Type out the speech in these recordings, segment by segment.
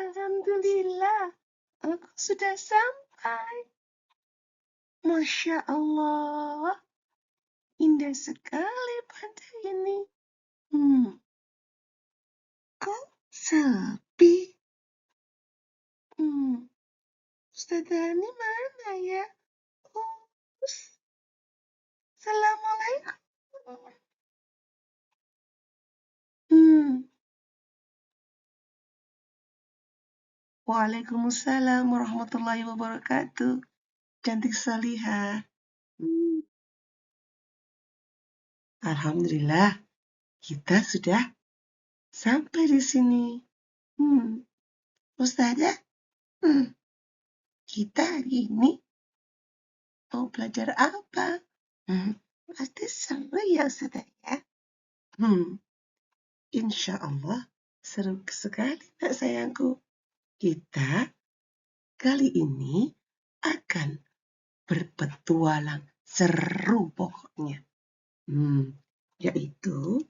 Alhamdulillah, aku sudah sampai. Masya Allah, indah sekali pantai ini. Kok sepi? Ustaz Dani mana ya? Oh, Assalamualaikum. Waalaikumsalam warahmatullahi wabarakatuh. Cantik Salihah. Alhamdulillah, kita sudah sampai di sini. Ustazah, kita hari ini mau belajar apa? Pasti seru ya Ustazah ya. Insya Allah seru sekali nak sayangku. Kita kali ini akan berpetualang seru pokoknya. Yaitu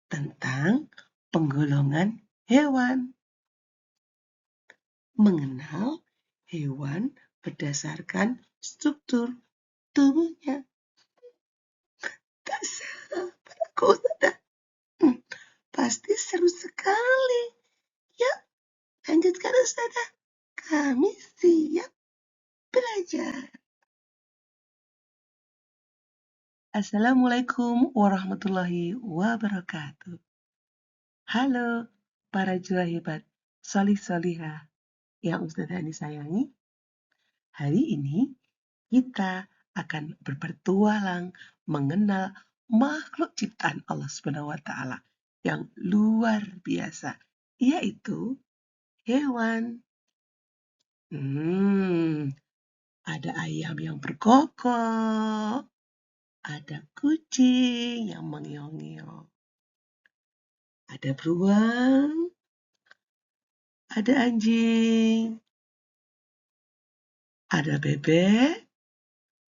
tentang penggolongan hewan. Mengenal hewan berdasarkan struktur tubuhnya. Tak sabar aku, Ustazah. Pasti seru sekali. Yuk, lanjutkan Ustazah. Kami siap belajar. Assalamualaikum warahmatullahi wabarakatuh. Halo para juara hebat solih-solihah yang Ustazah Ani sayangi. Hari ini kita akan berpetualang mengenal makhluk ciptaan Allah Subhanahu wa taala yang luar biasa, yaitu hewan. Ada ayam yang berkokok, ada kucing yang mengeong-ngeong, ada beruang, ada anjing, ada bebek.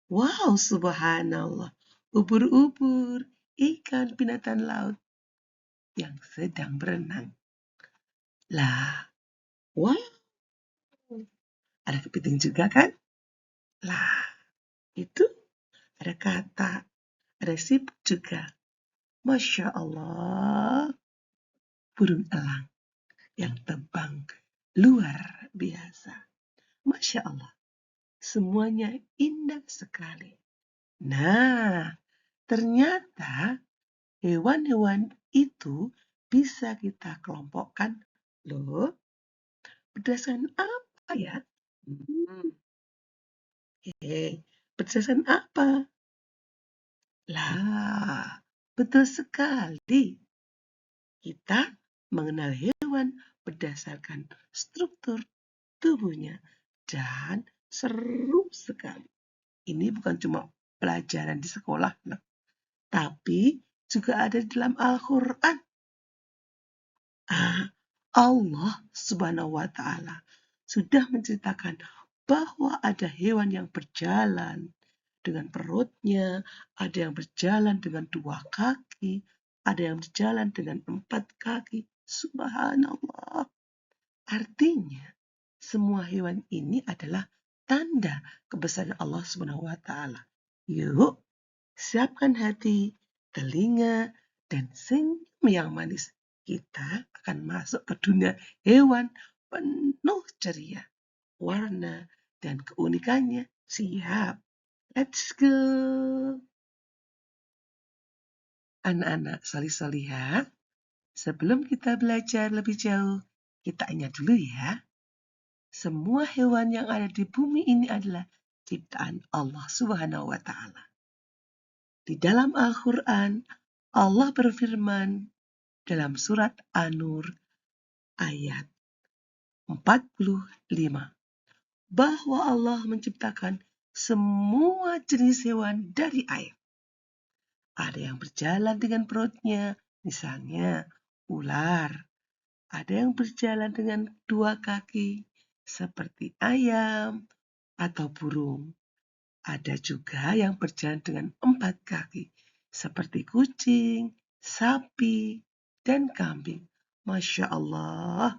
Wow, subhanallah, ubur-ubur, ikan binatang laut yang sedang berenang. Lah, wow, ada kepiting juga kan? Lah, itu ada katak, ada siput juga. Masya Allah, burung elang yang terbang luar biasa. Masya Allah, semuanya indah sekali. Nah, ternyata hewan-hewan itu bisa kita kelompokkan loh. Berdasarkan apa ya? Berdasarkan apa? Lah, betul sekali. Kita mengenal hewan berdasarkan struktur tubuhnya dan seru sekali. Ini bukan cuma pelajaran di sekolah, tapi juga ada di dalam Al-Quran. Allah Subhanahu wa taala sudah menceritakan bahwa ada hewan yang berjalan dengan perutnya, ada yang berjalan dengan 2 kaki, ada yang berjalan dengan 4 kaki. Subhanallah. Artinya, semua hewan ini adalah tanda kebesaran Allah Subhanahu wa taala. Yuk, siapkan hati, telinga, dan senyum yang manis. Kita akan masuk ke dunia hewan penuh ceria, warna, dan keunikannya. Siap. Let's go. Anak-anak solih-solihah, sebelum kita belajar lebih jauh, kita ingat dulu ya. Semua hewan yang ada di bumi ini adalah ciptaan Allah Subhanahu wa taala. Di dalam Al-Quran, Allah berfirman dalam surat An-Nur ayat 45 bahwa Allah menciptakan semua jenis hewan dari air. Ada yang berjalan dengan perutnya, misalnya ular. Ada yang berjalan dengan 2 kaki, seperti ayam atau burung. Ada juga yang berjalan dengan 4 kaki, seperti kucing, sapi, dan kambing. Masya Allah,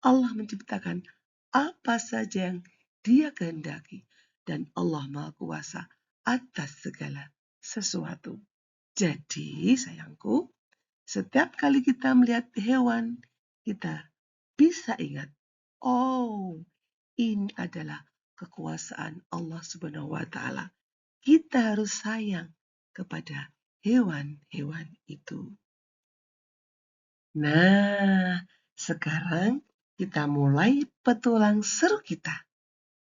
Allah menciptakan apa saja yang Dia kehendaki. Dan Allah Maha Kuasa atas segala sesuatu. Jadi, sayangku, setiap kali kita melihat hewan, kita bisa ingat, oh, ini adalah kekuasaan Allah Subhanahu wa Ta'ala. Kita harus sayang kepada hewan-hewan itu. Nah, sekarang kita mulai petualang seru kita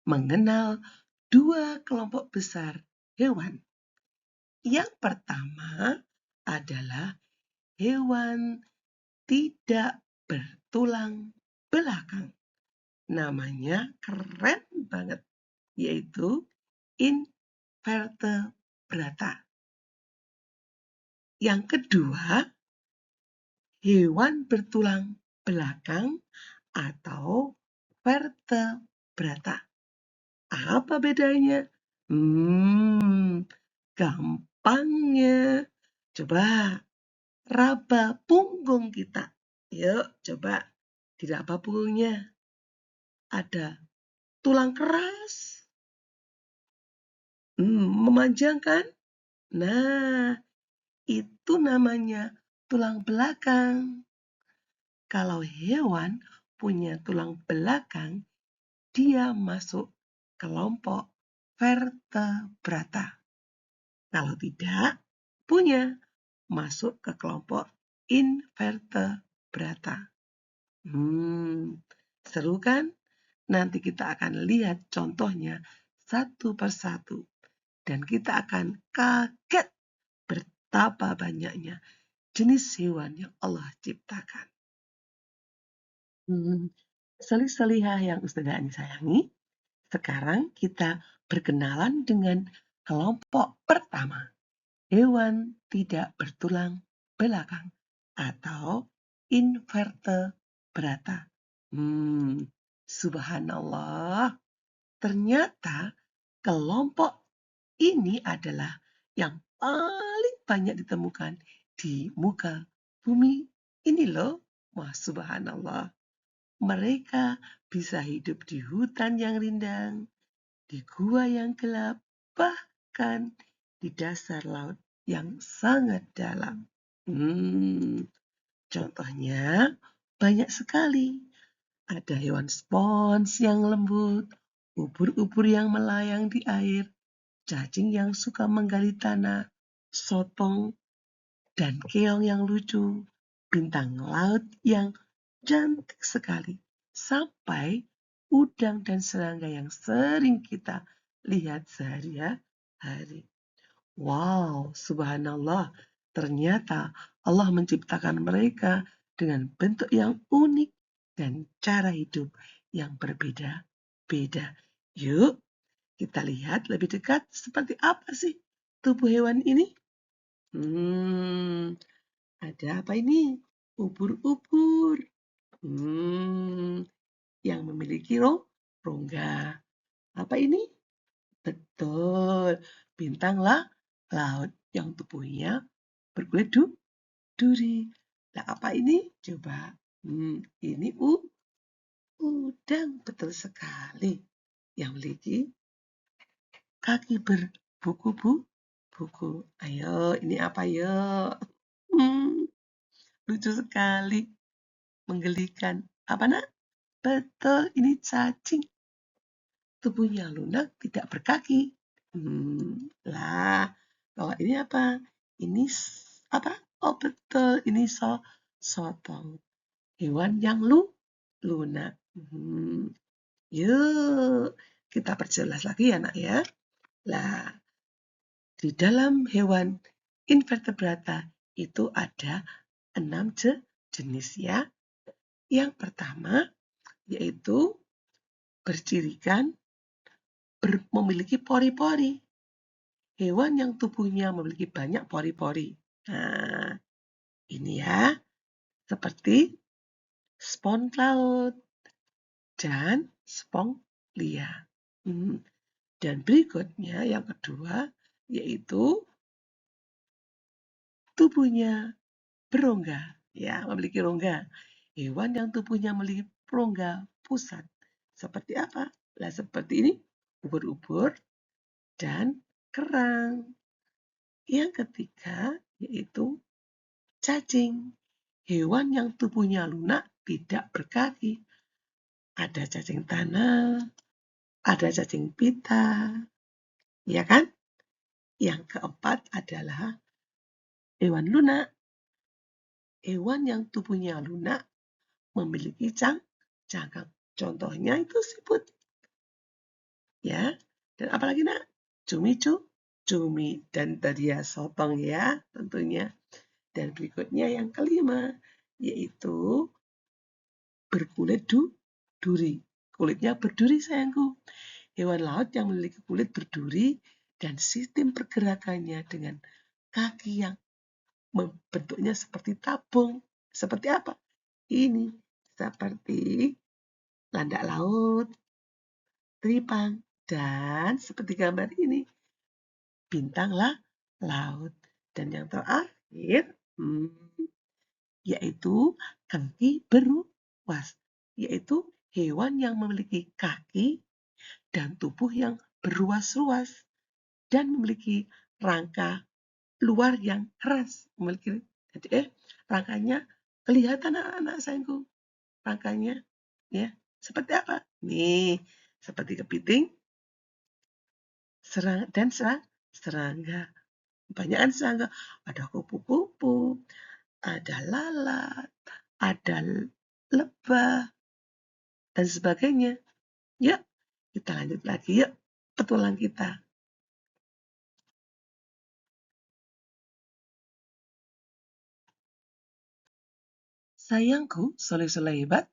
mengenal dua kelompok besar hewan. Yang pertama adalah hewan tidak bertulang belakang. Namanya keren banget, yaitu invertebrata. Yang kedua, hewan bertulang belakang atau vertebrata. Apa bedanya? Gampangnya. Coba raba punggung kita. Yuk, coba diraba punggungnya. Ada tulang keras. Memanjang kan? Nah, itu namanya tulang belakang. Kalau hewan punya tulang belakang, dia masuk kelompok vertebrata. Kalau tidak punya, masuk ke kelompok invertebrata. Seru kan? Nanti kita akan lihat contohnya satu persatu. Dan kita akan kaget betapa banyaknya jenis hewan yang Allah ciptakan. Salih-salihah yang Ustazah Ani sayangi, sekarang kita berkenalan dengan kelompok pertama, hewan tidak bertulang belakang atau invertebrata. Subhanallah, ternyata kelompok ini adalah yang paling banyak ditemukan di muka bumi ini loh. Wah, subhanallah. Mereka bisa hidup di hutan yang rindang, di gua yang gelap, bahkan di dasar laut yang sangat dalam. Contohnya banyak sekali. Ada hewan spons yang lembut, ubur-ubur yang melayang di air, cacing yang suka menggali tanah, sotong dan keong yang lucu, bintang laut yang cantik sekali, sampai udang dan serangga yang sering kita lihat sehari-hari. Wow, subhanallah, ternyata Allah menciptakan mereka dengan bentuk yang unik dan cara hidup yang berbeda-beda. Yuk, kita lihat lebih dekat seperti apa sih tubuh hewan ini. Ada apa ini? Ubur-ubur. Yang memiliki rongga. Apa ini? Betul, bintang laut yang tubuhnya berkulit duri. Nah, apa ini? Coba. Ini udang, betul sekali. Yang memiliki kaki berbuku-buku. Ayo, ini apa yuk? Lucu sekali, menggelikan. Apa nak? Betul, ini cacing. Tubuhnya lunak, tidak berkaki. Lah, kalau ini apa? Ini apa? Oh betul, ini sotong. Hewan yang lunak. Yuk, kita perjelas lagi ya nak ya. Lah, di dalam hewan invertebrata itu ada 6 jenis ya. Yang pertama yaitu bercirikan memiliki pori-pori. Hewan yang tubuhnya memiliki banyak pori-pori. Nah, ini ya, seperti spons laut dan sponglia. Dan berikutnya yang kedua yaitu tubuhnya berongga, ya, memiliki rongga. Hewan yang tubuhnya memiliki rongga pusat. Seperti apa? Lah seperti ini, ubur-ubur dan kerang. Yang ketiga yaitu cacing. Hewan yang tubuhnya lunak tidak berkaki. Ada cacing tanah, ada cacing pita, ya kan? Yang keempat adalah hewan lunak. Hewan yang tubuhnya lunak memiliki cangkang. Contohnya itu siput. Ya. Dan apalagi nak? Cumi dan tadi ya sotong ya tentunya. Dan berikutnya yang kelima yaitu berkulit duri. Kulitnya berduri sayangku. Hewan laut yang memiliki kulit berduri dan sistem pergerakannya dengan kaki yang bentuknya seperti tabung. Seperti apa? Ini seperti landak laut, teripang, dan seperti gambar ini, bintang laut. Dan yang terakhir, yaitu kaki beruas, yaitu hewan yang memiliki kaki dan tubuh yang berruas-ruas dan memiliki rangka luar yang keras. Rangkanya kelihatan anak-anak sayangku. Rangkanya ya seperti apa? Nih, seperti kepiting, serangga. Banyakan serangga, ada kupu-kupu, ada lalat, ada lebah, dan sebagainya. Yuk, kita lanjut lagi yuk petualang kita. Sayangku, soleh-soleh hebat,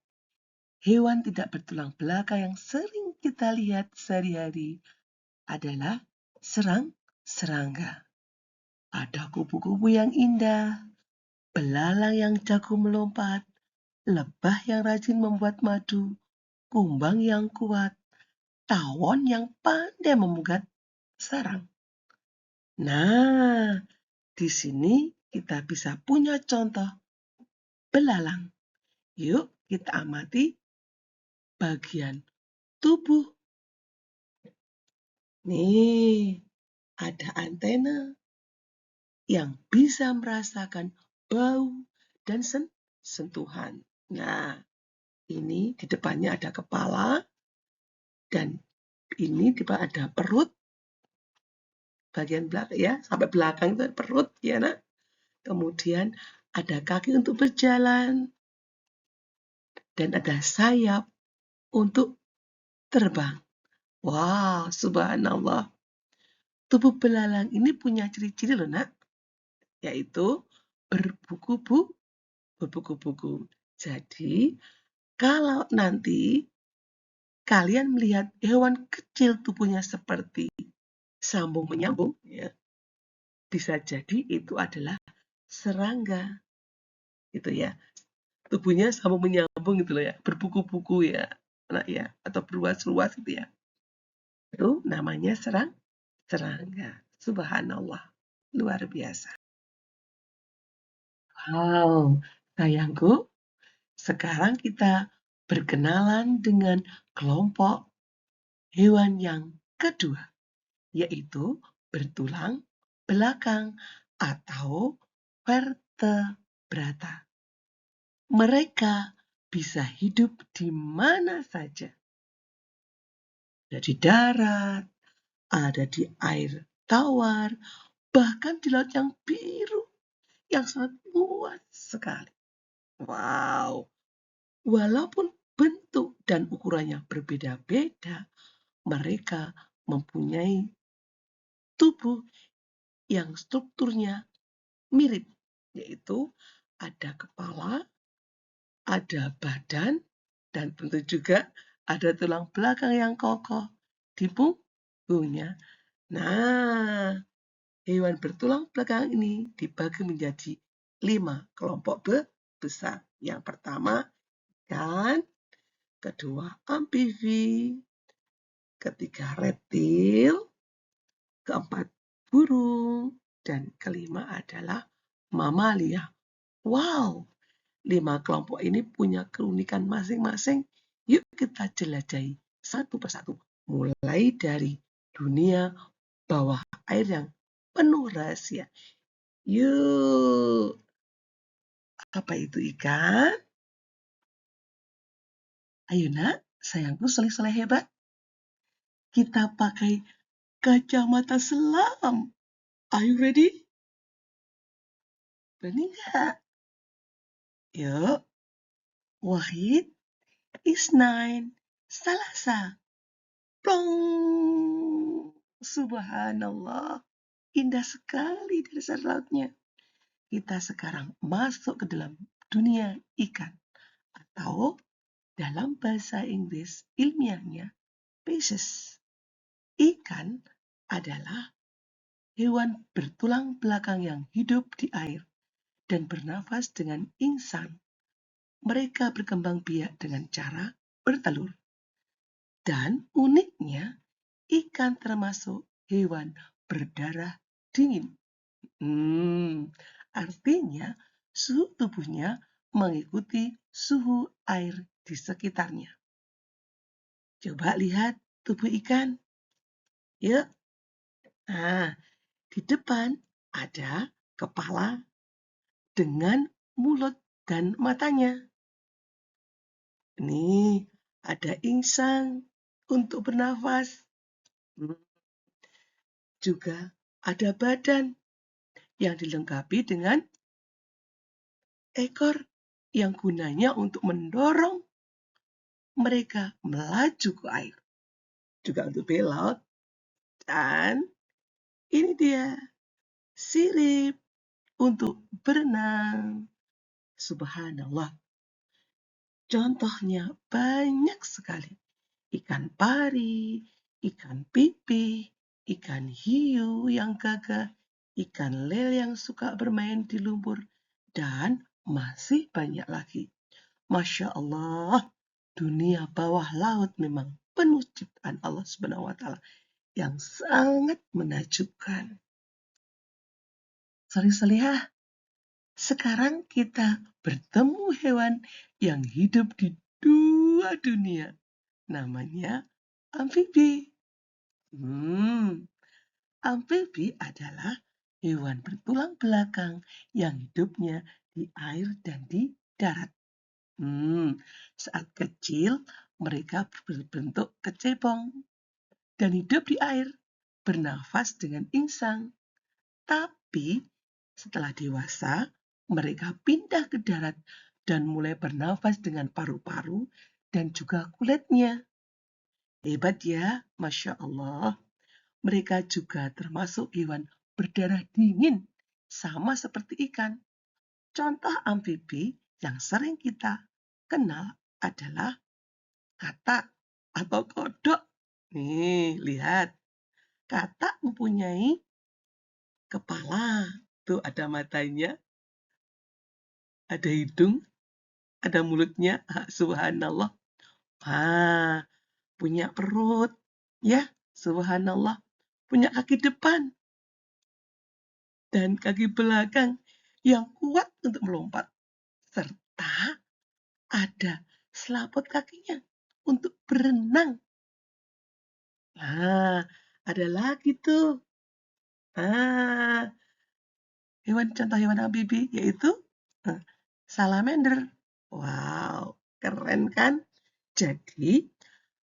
hewan tidak bertulang belakang yang sering kita lihat sehari-hari adalah serangga. Ada kupu-kupu yang indah, belalang yang jago melompat, lebah yang rajin membuat madu, kumbang yang kuat, tawon yang pandai memugat sarang. Nah, di sini kita bisa punya contoh belalang. Yuk kita amati bagian tubuh. Nih, ada antena yang bisa merasakan bau dan sentuhan. Nah, ini di depannya ada kepala dan ini di bawah ada perut. Bagian belakang ya, sampai belakang itu perut ya nak. Kemudian ada kaki untuk berjalan dan ada sayap untuk terbang. Wow, subhanallah. Tubuh belalang ini punya ciri-ciri loh nak, yaitu berbuku-buku. Jadi, kalau nanti kalian melihat hewan kecil tubuhnya seperti sambung menyambung, ya, bisa jadi itu adalah serangga, gitu ya. Tubuhnya sambung menyambung gitu loh ya, berbuku-buku ya, nah ya, atau berluas-luas gitu ya. Itu namanya serangga. Subhanallah, luar biasa. Wow, sayangku, sekarang kita berkenalan dengan kelompok hewan yang kedua, yaitu bertulang belakang atau vertebrata. Mereka bisa hidup di mana saja. Ada di darat, ada di air tawar, bahkan di laut yang biru, yang sangat luas sekali. Wow, walaupun bentuk dan ukurannya berbeda-beda, mereka mempunyai tubuh yang strukturnya mirip, yaitu ada kepala, ada badan, dan tentu juga ada tulang belakang yang kokoh di punggungnya. Nah, hewan bertulang belakang ini dibagi menjadi 5 kelompok besar. Yang pertama, ikan, kedua amfibi, ketiga reptil, keempat burung, dan kelima adalah mamalia. Wow, 5 kelompok ini punya keunikan masing-masing. Yuk kita jelajahi satu persatu. Mulai dari dunia bawah air yang penuh rahasia. Yuk, apa itu ikan? Ayo nak, sayangku soleh-soleh hebat. Kita pakai kacamata selam. Are you ready? Berani nggak? Yuk. Wahid, Isnain, Salasa. Plong. Subhanallah. Indah sekali dasar lautnya. Kita sekarang masuk ke dalam dunia ikan. Atau dalam bahasa Inggris ilmiahnya, fishes. Ikan adalah hewan bertulang belakang yang hidup di air dan bernafas dengan insang. Mereka berkembang biak dengan cara bertelur. Dan uniknya, ikan termasuk hewan berdarah dingin. Artinya suhu tubuhnya mengikuti suhu air di sekitarnya. Coba lihat tubuh ikan. Yuk. Nah, di depan ada kepala dengan mulut dan matanya. Ini ada insang untuk bernafas. Juga ada badan yang dilengkapi dengan ekor yang gunanya untuk mendorong mereka melaju ke air. Juga untuk belok. Dan ini dia sirip untuk berenang. Subhanallah. Contohnya banyak sekali. Ikan pari, ikan pipih, ikan hiu yang gagah, ikan lele yang suka bermain di lumpur, dan masih banyak lagi. Masya Allah, dunia bawah laut memang penuh ciptaan Allah Subhanahu wa Ta'ala yang sangat menakjubkan. Salih-salihah, sekarang kita bertemu hewan yang hidup di dua dunia. Namanya amfibi. Amfibi adalah hewan bertulang belakang yang hidupnya di air dan di darat. Saat kecil, mereka berbentuk kecebong dan hidup di air, bernafas dengan insang. Tapi setelah dewasa, mereka pindah ke darat dan mulai bernafas dengan paru-paru dan juga kulitnya. Hebat ya, Masya Allah. Mereka juga termasuk hewan berdarah dingin, sama seperti ikan. Contoh amfibi yang sering kita kenal adalah katak atau kodok. Nih, lihat. Katak mempunyai kepala. Tuh ada matanya, ada hidung, ada mulutnya. Subhanallah. Punya perut. Ya, subhanallah. Punya kaki depan dan kaki belakang yang kuat untuk melompat. Serta ada selaput kakinya untuk berenang. Ada lagi tuh. Contoh hewan amfibi yaitu salamander. Wow, keren kan? Jadi,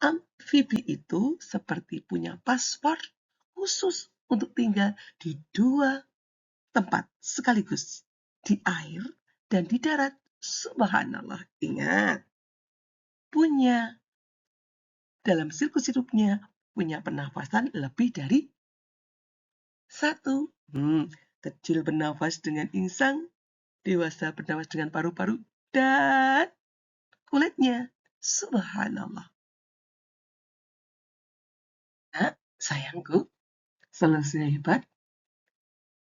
amfibi itu seperti punya paspor khusus untuk tinggal di dua tempat sekaligus, di air dan di darat. Subhanallah. Ingat, punya dalam siklus hidupnya punya pernafasan lebih dari satu. Kecil bernafas dengan insang, dewasa bernafas dengan paru-paru, dan kulitnya. Subhanallah. Nah, sayangku, selesai hebat.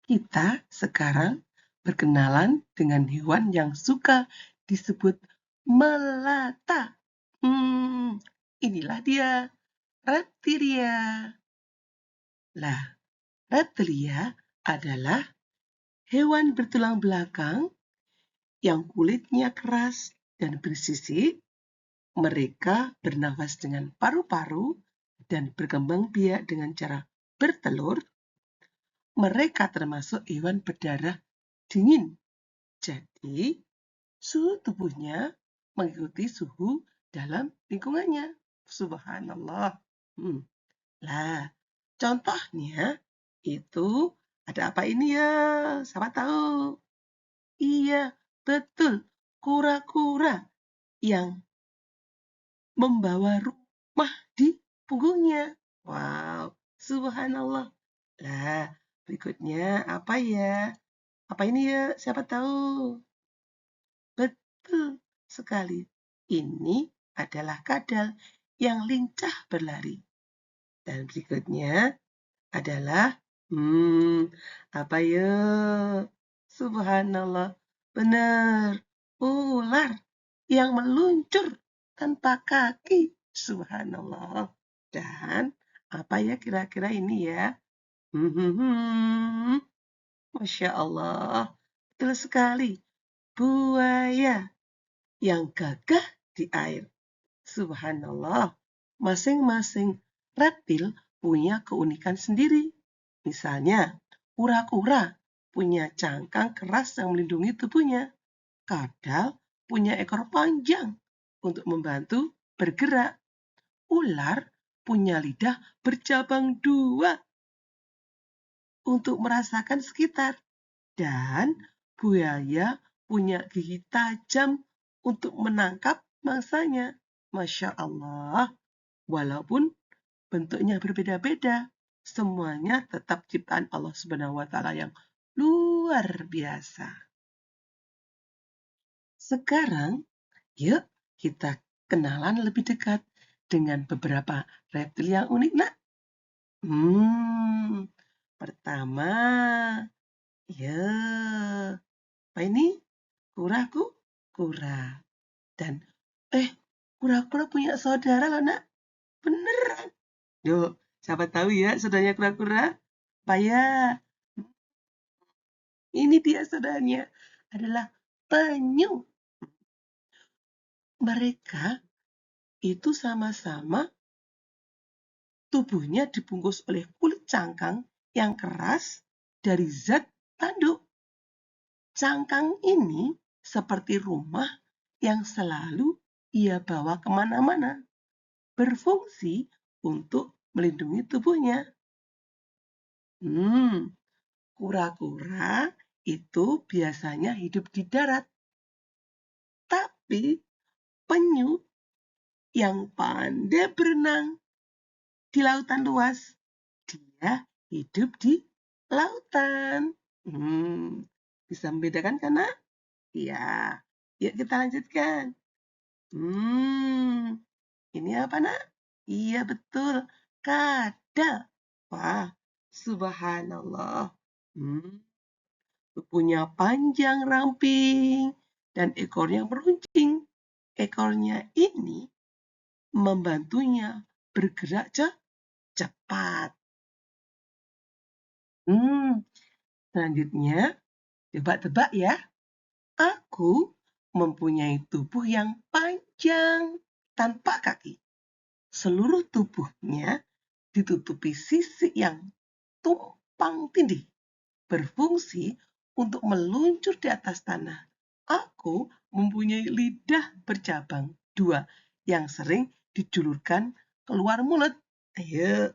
Kita sekarang berkenalan dengan hewan yang suka disebut melata. Inilah dia, reptilia. Lah, reptilia adalah hewan bertulang belakang yang kulitnya keras dan bersisik. Mereka bernafas dengan paru-paru dan berkembang biak dengan cara bertelur. Mereka termasuk hewan berdarah dingin. Jadi, suhu tubuhnya mengikuti suhu dalam lingkungannya. Subhanallah. Lah, contohnya itu ada apa ini ya? Siapa tahu? Iya, betul. Kura-kura yang membawa rumah di punggungnya. Wow, subhanallah. Lah, berikutnya apa ya? Apa ini ya? Siapa tahu? Betul sekali. Ini adalah kadal yang lincah berlari. Dan berikutnya adalah, apa ya? Subhanallah. Benar, ular yang meluncur tanpa kaki. Subhanallah. Dan apa ya kira-kira ini ya? Masya Allah. Betul sekali. Buaya yang gagah di air. Subhanallah. Masing-masing reptil punya keunikan sendiri. Misalnya, kura-kura punya cangkang keras yang melindungi tubuhnya. Kadal punya ekor panjang untuk membantu bergerak. Ular punya lidah bercabang dua untuk merasakan sekitar. Dan buaya punya gigi tajam untuk menangkap mangsanya. Masya Allah, walaupun bentuknya berbeda-beda, semuanya tetap ciptaan Allah Subhanahu wa Ta'ala yang luar biasa. Sekarang, yuk kita kenalan lebih dekat dengan beberapa reptil yang unik, nak. Pertama, ya, apa ini? Kura. Dan, kura-kura punya saudara loh, nak. Beneran. Yuk, siapa tahu ya saudaranya kura-kura? Apa ya? Ini dia saudaranya. Adalah penyu. Mereka itu sama-sama tubuhnya dibungkus oleh kulit cangkang yang keras dari zat tanduk. Cangkang ini seperti rumah yang selalu ia bawa kemana-mana, berfungsi untuk melindungi tubuhnya. Kura-kura itu biasanya hidup di darat. Tapi penyu yang pandai berenang di lautan luas, dia hidup di lautan. Bisa membedakan kan, nak? Ya, yuk kita lanjutkan. Ini apa, nak? Iya, betul. Kadal. Wah, subhanallah. Tubuhnya panjang ramping dan ekornya meruncing. Ekornya ini membantunya bergerak cepat. Selanjutnya, coba tebak ya. Aku mempunyai tubuh yang panjang tanpa kaki. Seluruh tubuhnya ditutupi sisik yang tumpang tindih, berfungsi untuk meluncur di atas tanah. Aku mempunyai lidah bercabang dua yang sering dijulurkan keluar mulut. Ayo,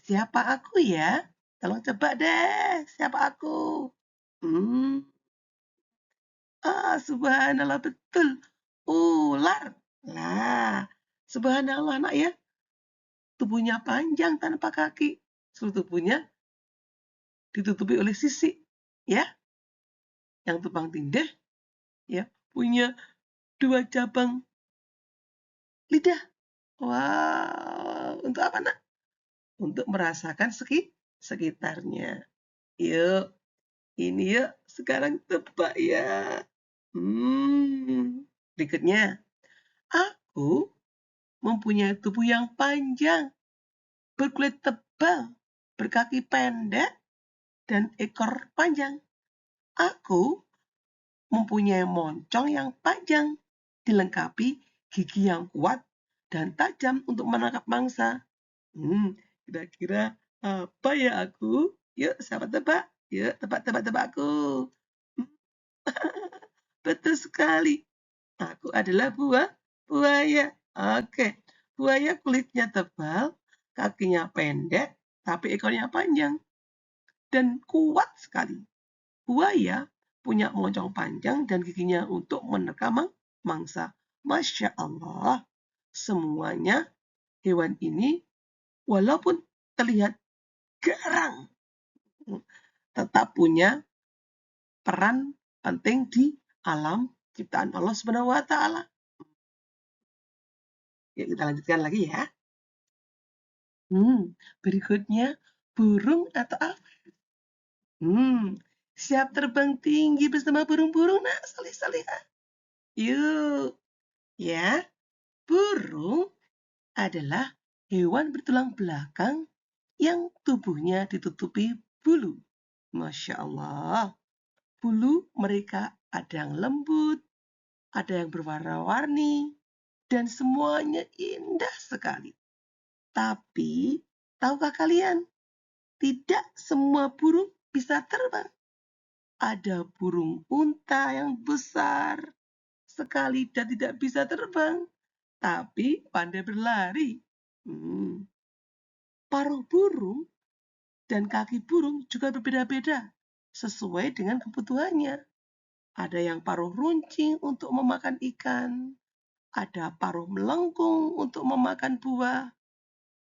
siapa aku ya? Tolong coba deh, siapa aku? Subhanallah, betul. Ular. Lah, subhanallah, nak ya. Tubuhnya panjang tanpa kaki. Seluruh tubuhnya ditutupi oleh sisik, ya. Yang tumpang tindih, ya, punya dua cabang lidah. Wow, untuk apa, nak? Untuk merasakan sekitarnya. Yuk, ini yuk, sekarang tebak ya. Berikutnya, aku mempunyai tubuh yang panjang, berkulit tebal, berkaki pendek, dan ekor panjang. Aku mempunyai moncong yang panjang, dilengkapi gigi yang kuat dan tajam untuk menangkap mangsa. Kira-kira apa ya aku? Yuk, siapa tebak? Yuk, tebak-tebak-tebakku. Betul sekali. Aku adalah buaya. Oke, buaya kulitnya tebal, kakinya pendek, tapi ekornya panjang dan kuat sekali. Buaya punya moncong panjang dan giginya untuk menerkam mangsa. Masya Allah, semuanya hewan ini walaupun terlihat garang, tetap punya peran penting di alam ciptaan Allah Subhanahu wa Ta'ala. Yuk kita lanjutkan lagi ya. Berikutnya burung atau apa? Siap terbang tinggi bersama burung-burung nak, salih-salih. Yuk, ya. Burung adalah hewan bertulang belakang yang tubuhnya ditutupi bulu. Masya Allah. Bulu mereka ada yang lembut, ada yang berwarna-warni, dan semuanya indah sekali. Tapi, tahukah kalian, tidak semua burung bisa terbang. Ada burung unta yang besar sekali dan tidak bisa terbang, tapi pandai berlari. Paruh burung dan kaki burung juga berbeda-beda sesuai dengan kebutuhannya. Ada yang paruh runcing untuk memakan ikan, ada paruh melengkung untuk memakan buah,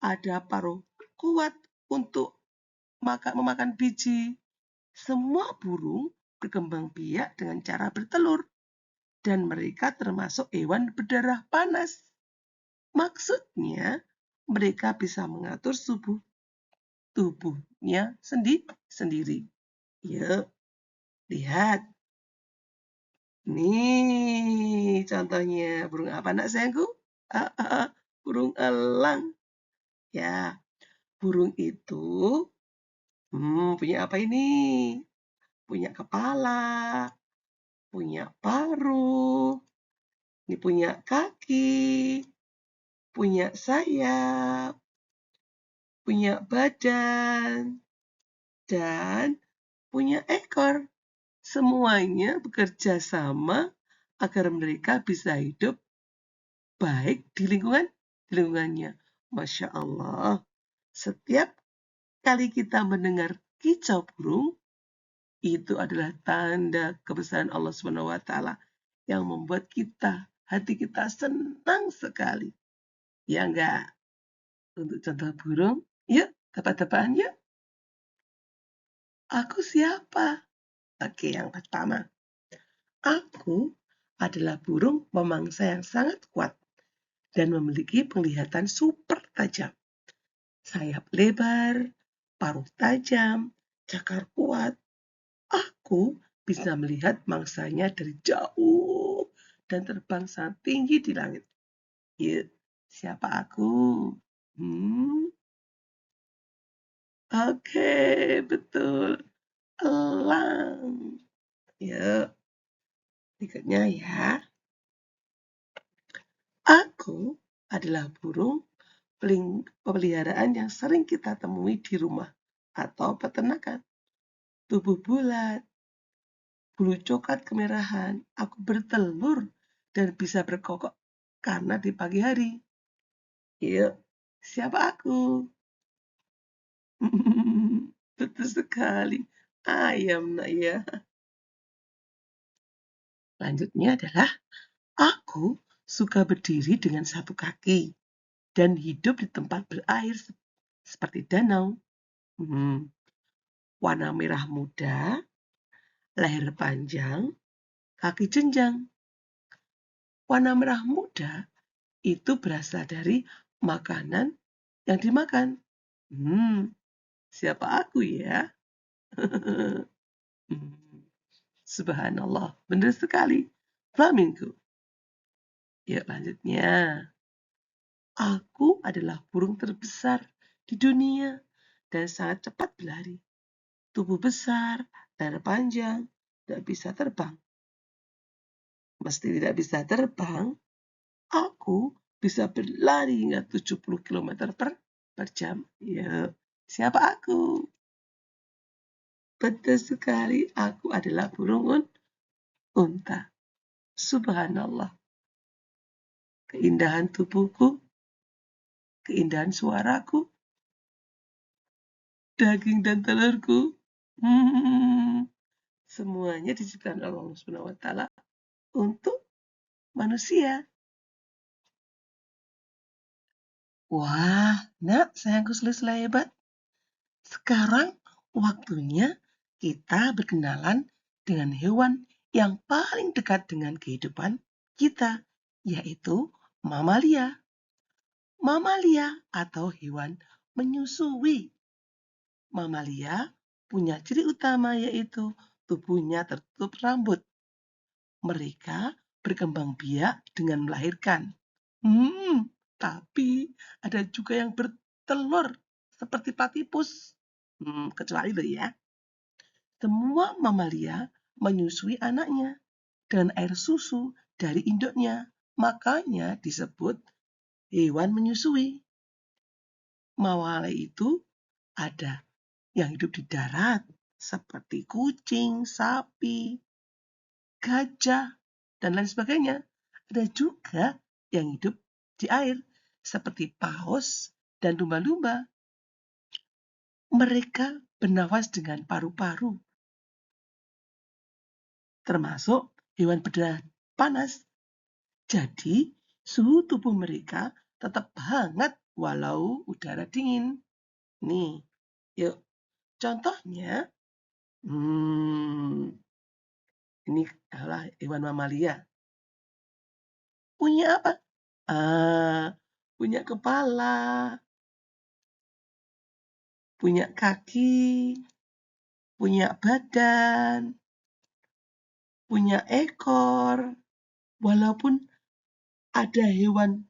ada paruh kuat untuk memakan biji. Semua burung berkembang biak dengan cara bertelur, dan mereka termasuk hewan berdarah panas. Maksudnya, mereka bisa mengatur suhu tubuhnya sendiri. Yuk, lihat. Nih, contohnya burung apa nak sayangku? Burung elang. Ya, burung itu punya apa ini? Punya kepala, punya paruh, ini punya kaki, punya sayap, punya badan, dan punya ekor. Semuanya bekerja sama agar mereka bisa hidup baik di lingkungannya. Masya Allah. Setiap kali kita mendengar kicau burung, itu adalah tanda kebesaran Allah Subhanahu wa Ta'ala yang membuat hati kita senang sekali. Ya enggak? Untuk contoh burung, yuk tebak-tebakan yuk. Aku siapa? Oke, yang pertama. Aku adalah burung pemangsa yang sangat kuat dan memiliki penglihatan super tajam. Sayap lebar, paruh tajam, cakar kuat. Aku bisa melihat mangsanya dari jauh dan terbang sangat tinggi di langit. Yuk, siapa aku? Oke, betul. Elang. Yuk, berikutnya ya. Aku adalah burung peliharaan yang sering kita temui di rumah atau peternakan. Tubuh bulat, bulu coklat kemerahan. Aku bertelur dan bisa berkokok karena di pagi hari. Yuk, siapa aku? Betul sekali. Ayam nak ya. Lanjutnya adalah aku suka berdiri dengan satu kaki dan hidup di tempat berair seperti danau. Warna merah muda, leher panjang, kaki jenjang. Warna merah muda itu berasal dari makanan yang dimakan. Siapa aku ya? Subhanallah, benar sekali. Flamingo. Yuk lanjutnya. Aku adalah burung terbesar di dunia dan sangat cepat berlari. Tubuh besar, leher panjang, dan bisa terbang. meski tidak bisa terbang, aku bisa berlari hingga 70 km per jam. Ya, siapa aku? Betul sekali, aku adalah burung unta. Subhanallah. Keindahan tubuhku, keindahan suaraku, daging dan telurku, semuanya diciptakan Allah Subhanahu wa taala untuk manusia. Wah, nak, sayangku selesai hebat. Sekarang waktunya kita berkenalan dengan hewan yang paling dekat dengan kehidupan kita, yaitu mamalia. Mamalia atau hewan menyusui. Mamalia punya ciri utama yaitu tubuhnya tertutup rambut. Mereka berkembang biak dengan melahirkan. Tapi ada juga yang bertelur seperti platypus. Kecuali itu ya. Semua mamalia menyusui anaknya dengan air susu dari induknya. Makanya disebut hewan menyusui. Mamalia itu ada yang hidup di darat seperti kucing, sapi, gajah, dan lain sebagainya. Ada juga yang hidup di air seperti paus dan lumba-lumba. Mereka bernafas dengan paru-paru, termasuk hewan berdarah panas. Jadi, suhu tubuh mereka tetap hangat walau udara dingin. Nih, yuk. Contohnya, ini adalah hewan mamalia. Punya apa? Punya kepala, punya kaki, punya badan, punya ekor. Walaupun ada hewan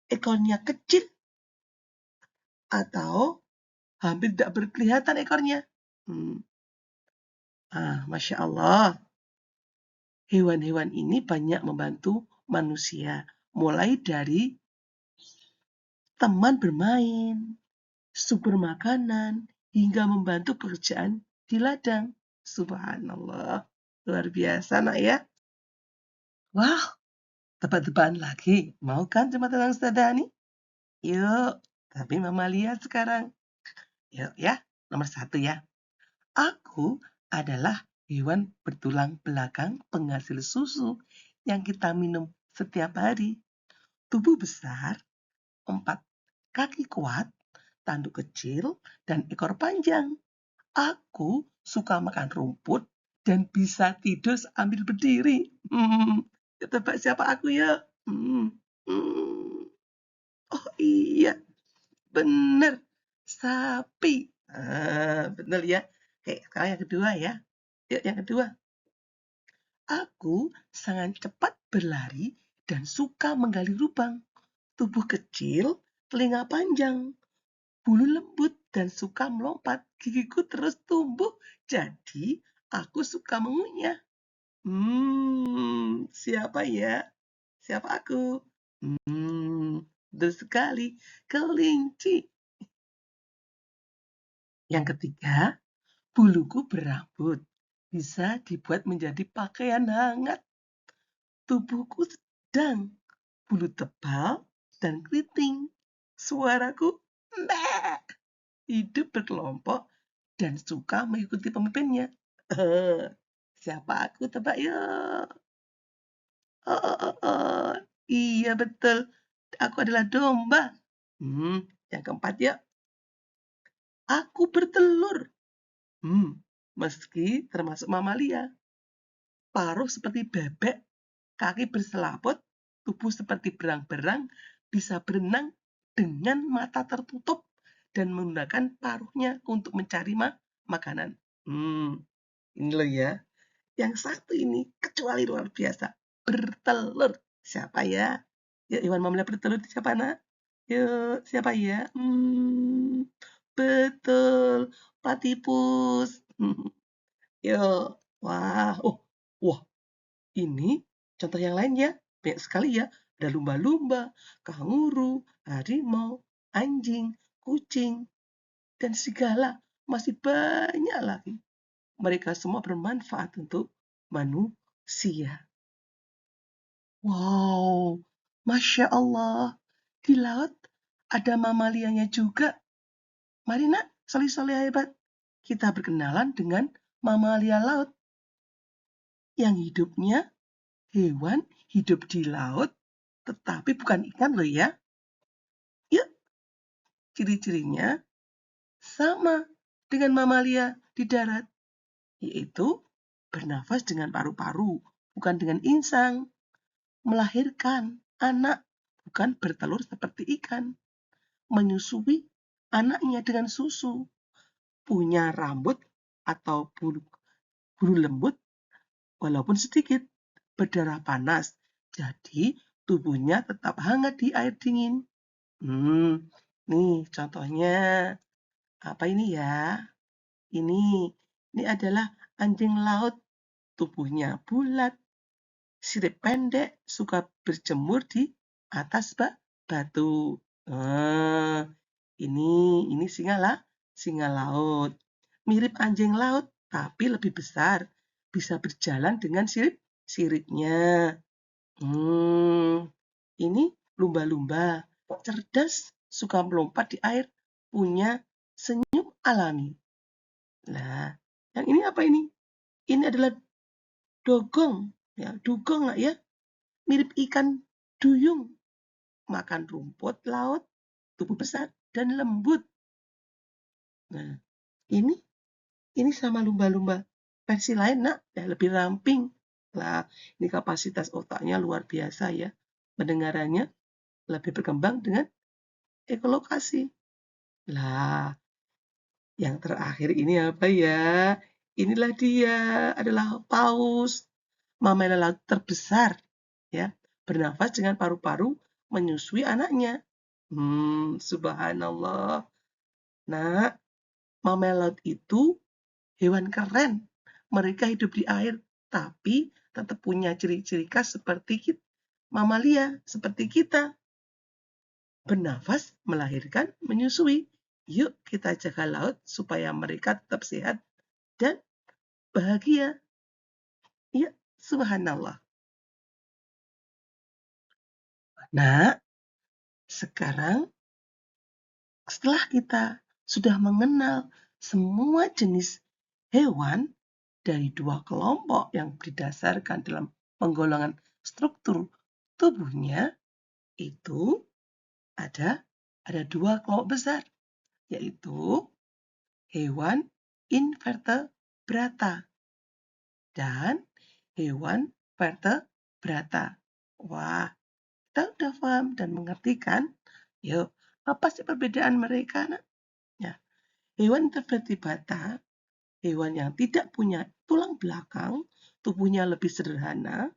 ekornya kecil atau hampir tidak berkelihatan ekornya. Masya Allah. Hewan-hewan ini banyak membantu manusia. Mulai dari teman bermain, sumber makanan, hingga membantu pekerjaan di ladang. Subhanallah. Luar biasa, nak ya. Wah, tebak-tebakan lagi. Mau kan cuma tentang Ustazah? Yuk, tapi Mama lihat sekarang. Yuk ya, nomor 1 ya. Aku adalah hewan bertulang belakang penghasil susu yang kita minum setiap hari. Tubuh besar, 4 kaki kuat, tanduk kecil, dan ekor panjang. Aku suka makan rumput dan bisa tidur sambil berdiri. Tebak siapa aku ya? Oh iya, bener, sapi. Bener ya. Oke, sekarang yang kedua ya. Yuk, yang kedua. Aku sangat cepat berlari dan suka menggali lubang. Tubuh kecil, telinga panjang, bulu lembut, dan suka melompat. Gigiku terus tumbuh, jadi aku suka mengunyah. Siapa ya? Siapa aku? Betul sekali, kelinci. Yang ketiga, buluku berambut. Bisa dibuat menjadi pakaian hangat. Tubuhku sedang, bulu tebal dan keriting. Suaraku mbak. Hidup berkelompok dan suka mengikuti pemimpinnya. Siapa aku tebak yuk? Iya betul. Aku adalah domba. Yang keempat ya. Aku bertelur. Meski termasuk mamalia. Paruh seperti bebek, kaki berselaput, tubuh seperti berang-berang, bisa berenang dengan mata tertutup dan menggunakan paruhnya untuk mencari makanan. Ini loh ya. Yang satu ini kecuali luar biasa. Bertelur. Siapa ya? Ya, hewan mamalia bertelur siapa, nak? Yuk, siapa ya? Betul. Platypus. Yuk. Wah. Wah. Ini Contoh yang lain ya, banyak sekali ya. Ada lumba-lumba, kanguru, harimau, anjing, kucing, dan segala. Masih banyak lagi. Mereka semua bermanfaat untuk manusia. Wow, Masya Allah. Di laut ada mamalianya juga. Mari nak, soleh-soleh hebat. Kita berkenalan dengan mamalia laut yang hidupnya hewan hidup di laut, tetapi bukan ikan loh ya. Yuk, ciri-cirinya sama dengan mamalia di darat, yaitu bernafas dengan paru-paru, bukan dengan insang, melahirkan anak, bukan bertelur seperti ikan, menyusui anaknya dengan susu, punya rambut atau bulu lembut walaupun sedikit, berdarah panas, jadi tubuhnya tetap hangat di air dingin. Nih contohnya apa ini ya? Ini adalah anjing laut, tubuhnya bulat, sirip pendek, suka berjemur di atas batu. Nah, ini singa laut. Mirip anjing laut, tapi lebih besar. Bisa berjalan dengan siripnya. Ini lumba-lumba. Cerdas, suka melompat di air, punya senyum alami. Nah, yang ini apa ini? Ini adalah dogong. Ya, dugong nggak ya? Mirip ikan duyung. Makan rumput laut, tubuh besar dan lembut. Nah, ini sama lumba-lumba versi lain nak, ya lebih ramping. Lah, ini kapasitas otaknya luar biasa ya. Pendengarannya lebih berkembang dengan ekolokasi. Lah, yang terakhir ini apa ya? Inilah dia adalah paus, mammalia laut terbesar ya, bernafas dengan paru-paru menyusui anaknya. Subhanallah. Nah, mammalia laut itu hewan keren. Mereka hidup di air, tapi tetap punya ciri-ciri khas seperti mamalia, seperti kita. Bernafas, melahirkan, menyusui. Yuk kita jaga laut supaya mereka tetap sehat dan bahagia. Ya, subhanallah. Nah, sekarang setelah kita sudah mengenal semua jenis hewan dari dua kelompok yang didasarkan dalam penggolongan struktur tubuhnya, itu ada dua kelompok besar, yaitu hewan invertebrata dan hewan vertebrata. Wah, kita udah paham dan mengerti kan? Yuk, apa sih perbedaan mereka? Nah, ya, hewan invertebrata, hewan yang tidak punya tulang belakang, tubuhnya lebih sederhana,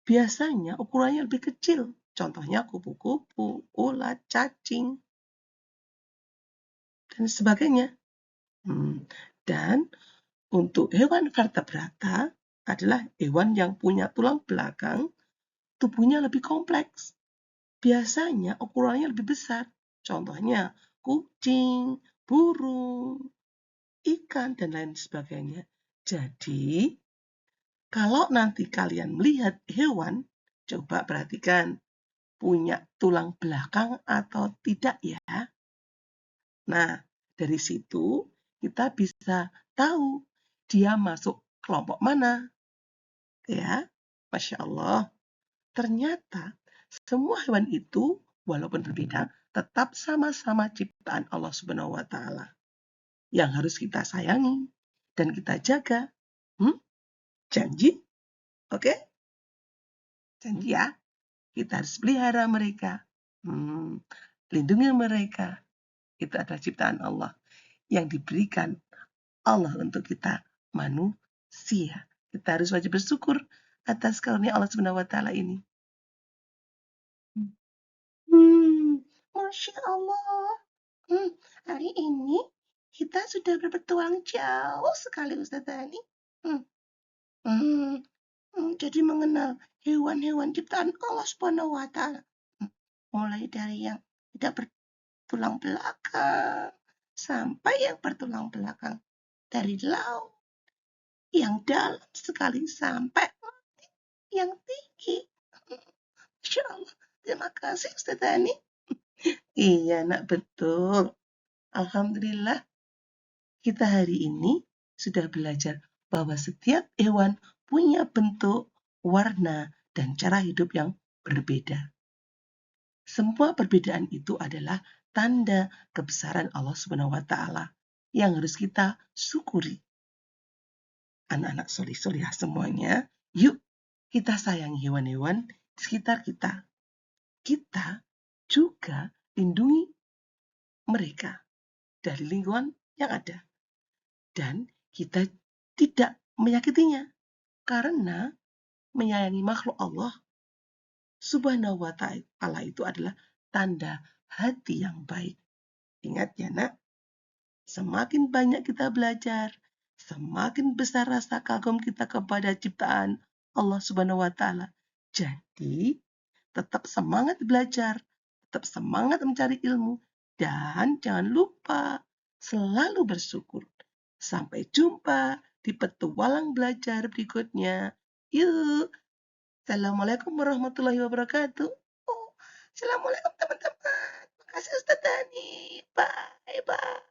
biasanya ukurannya lebih kecil. Contohnya kupu-kupu, ulat, cacing, dan sebagainya. Dan untuk hewan vertebrata adalah hewan yang punya tulang belakang, tubuhnya lebih kompleks. Biasanya ukurannya lebih besar. Contohnya kucing, burung, ikan, dan lain sebagainya. Jadi, kalau nanti kalian melihat hewan, coba perhatikan punya tulang belakang atau tidak ya. Nah, dari situ kita bisa tahu dia masuk kelompok mana. Ya, Masya Allah. Ternyata semua hewan itu walaupun berbeda tetap sama-sama ciptaan Allah Subhanahu wa taala yang harus kita sayangi dan kita jaga. Janji? Oke? Janji ya. Kita harus pelihara mereka. Lindungi mereka. Itu adalah ciptaan Allah yang diberikan Allah untuk kita manusia. Kita harus wajib bersyukur atas karunia Allah Subhanahu wa taala ini. Masya Allah. Hari ini kita sudah berpetualang jauh sekali Ustaz Tani. Jadi mengenal hewan-hewan ciptaan Allah Subhanahu wa taala. Mulai dari yang tidak bertulang belakang sampai yang bertulang belakang. Dari laut yang dalam sekali sampai yang tinggi. Masya Allah. Terima kasih Ustaz Tani. Iya, nak, betul. Alhamdulillah, kita hari ini sudah belajar bahwa setiap hewan punya bentuk, warna, dan cara hidup yang berbeda. Semua perbedaan itu adalah tanda kebesaran Allah Subhanahu wa taala yang harus kita syukuri. Anak-anak solih-solihah semuanya, yuk kita sayangi hewan-hewan di sekitar kita. Kita juga lindungi mereka dari lingkungan yang ada. Dan kita tidak menyakitinya. Karena menyayangi makhluk Allah Subhanahu wa ta'ala itu adalah tanda hati yang baik. Ingat ya nak, semakin banyak kita belajar, semakin besar rasa kagum kita kepada ciptaan Allah Subhanahu wa ta'ala. Jadi, tetap semangat belajar, tetap semangat mencari ilmu, dan jangan lupa selalu bersyukur. Sampai jumpa di petualang belajar berikutnya. Yuk, Assalamualaikum warahmatullahi wabarakatuh. Oh, Assalamualaikum teman-teman. Makasih Ustaz Dani. Bye, bye.